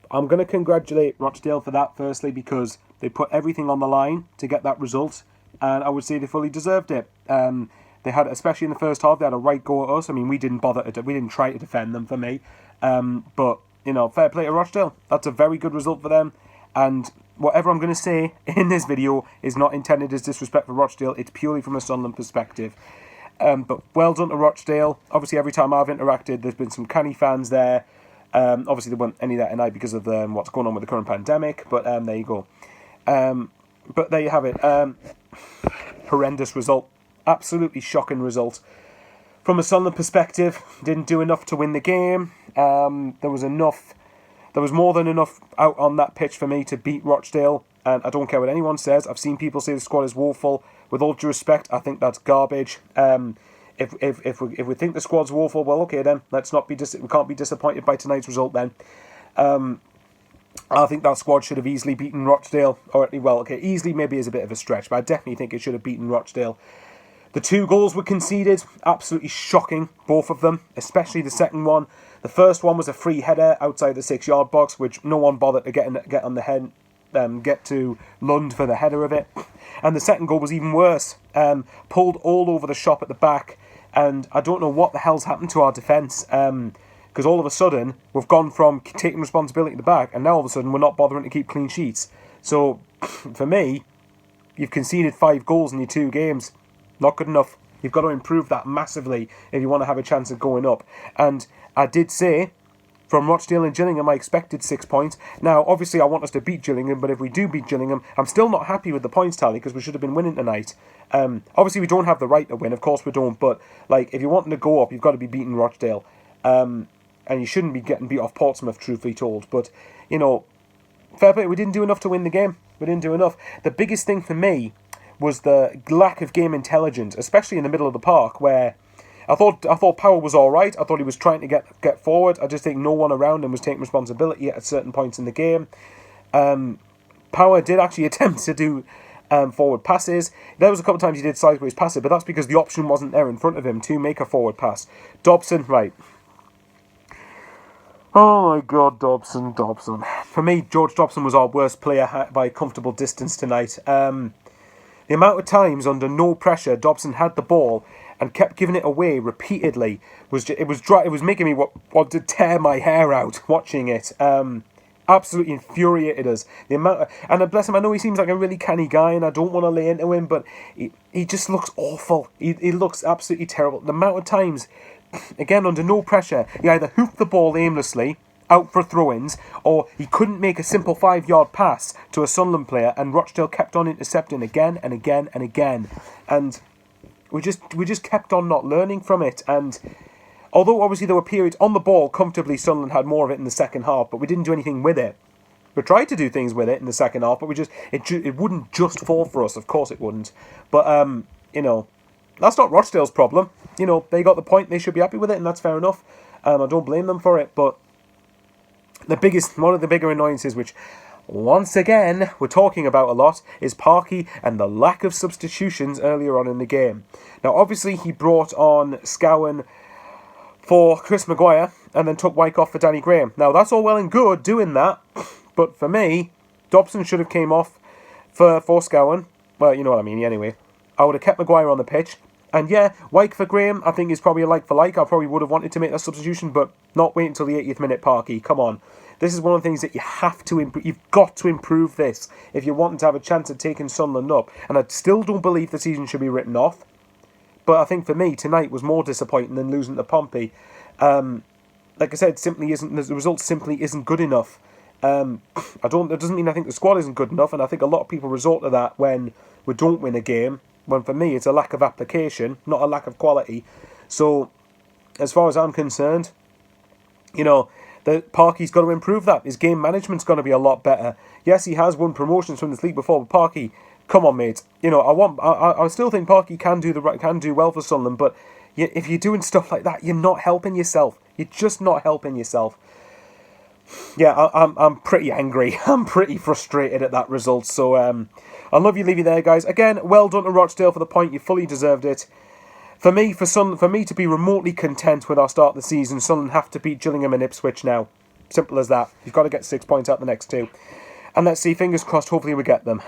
I'm going to congratulate Rochdale for that, firstly, because they put everything on the line to get that result, and I would say they fully deserved it. They had, especially in the first half, they had a right go at us. I mean, we didn't try to defend them, for me. But, fair play to Rochdale. That's a very good result for them. And whatever I'm going to say in this video is not intended as disrespect for Rochdale. It's purely from a Sunderland perspective. But well done to Rochdale. Obviously, every time I've interacted, there's been some canny fans there. Obviously, there weren't any there tonight because of what's going on with the current pandemic. But there you go. But there you have it. Horrendous result. Absolutely shocking result. From a Sunderland perspective, didn't do enough to win the game. There was more than enough out on that pitch for me to beat Rochdale. And I don't care what anyone says. I've seen people say the squad is woeful. With all due respect, I think that's garbage. If we think the squad's woeful, well, okay then. We can't be disappointed by tonight's result then. I think that squad should have easily beaten Rochdale. Easily maybe is a bit of a stretch, but I definitely think it should have beaten Rochdale. The 2 goals were conceded, absolutely shocking, both of them, especially the second one. The first one was a free header outside the 6-yard box, which no one bothered to get on the head, get to Lund for the header of it. And the second goal was even worse, pulled all over the shop at the back, and I don't know what the hell's happened to our defence, because all of a sudden we've gone from taking responsibility at the back, and now all of a sudden we're not bothering to keep clean sheets. So, for me, you've conceded 5 goals in your 2 games. Not good enough. You've got to improve that massively if you want to have a chance of going up. And I did say, from Rochdale and Gillingham, I expected 6 points. Now, obviously, I want us to beat Gillingham, but if we do beat Gillingham, I'm still not happy with the points tally because we should have been winning tonight. Obviously, we don't have the right to win. Of course we don't. But, if you're wanting to go up, you've got to be beating Rochdale. And you shouldn't be getting beat off Portsmouth, truthfully told. But, fair play. We didn't do enough to win the game. We didn't do enough. The biggest thing for me was the lack of game intelligence, especially in the middle of the park, where I thought Power was all right. I thought he was trying to get forward. I just think no one around him was taking responsibility at certain points in the game. Power did actually attempt to do forward passes. There was a couple of times he did sideways passes, but that's because the option wasn't there in front of him to make a forward pass. Dobson, right. Oh my God, Dobson. For me, George Dobson was our worst player by a comfortable distance tonight. The amount of times under no pressure Dobson had the ball and kept giving it away repeatedly was making me want to tear my hair out watching it. Absolutely infuriated us. And bless him, I know he seems like a really canny guy, and I don't want to lay into him, but he just looks awful. He looks absolutely terrible. The amount of times, again under no pressure, he either hoofed the ball aimlessly out for throw-ins, or he couldn't make a simple 5-yard pass to a Sunderland player, and Rochdale kept on intercepting again and again and again, and we just kept on not learning from it. And although obviously there were periods on the ball comfortably, Sunderland had more of it in the second half, but we didn't do anything with it. We tried to do things with it in the second half, but it wouldn't just fall for us. Of course it wouldn't. But that's not Rochdale's problem. They got the point. They should be happy with it, and that's fair enough. I don't blame them for it, but one of the bigger annoyances, which once again we're talking about a lot, is Parky and the lack of substitutions earlier on in the game. Now, obviously, he brought on Scowen for Chris Maguire and then took Wyckoff for Danny Graham. Now, that's all well and good doing that, but for me, Dobson should have came off for Scowen. Well, you know what I mean, anyway. I would have kept Maguire on the pitch. And yeah, Wyke for Graham, I think is probably a like for like. I probably would have wanted to make that substitution, but not wait until the 80th minute, Parky. Come on. This is one of the things that you have to improve. You've got to improve this if you're wanting to have a chance at taking Sunderland up. And I still don't believe the season should be written off. But I think for me, tonight was more disappointing than losing to Pompey. Like I said, the result simply isn't good enough. That doesn't mean I think the squad isn't good enough, and I think a lot of people resort to that when we don't win a game. When for me, it's a lack of application, not a lack of quality. So, as far as I'm concerned, the Parky's got to improve that. His game management's going to be a lot better. Yes, he has won promotions from this league before, but Parky, come on, mate. I still think Parky can do well for Sunderland, but if you're doing stuff like that, you're not helping yourself. You're just not helping yourself. Yeah, I'm pretty angry. I'm pretty frustrated at that result. So I'll leave you there, guys. Again, well done to Rochdale for the point. You fully deserved it. For me to be remotely content with our start of the season, Sunderland have to beat Gillingham and Ipswich now. Simple as that. You've got to get 6 points out the next two. And let's see, fingers crossed, hopefully we get them.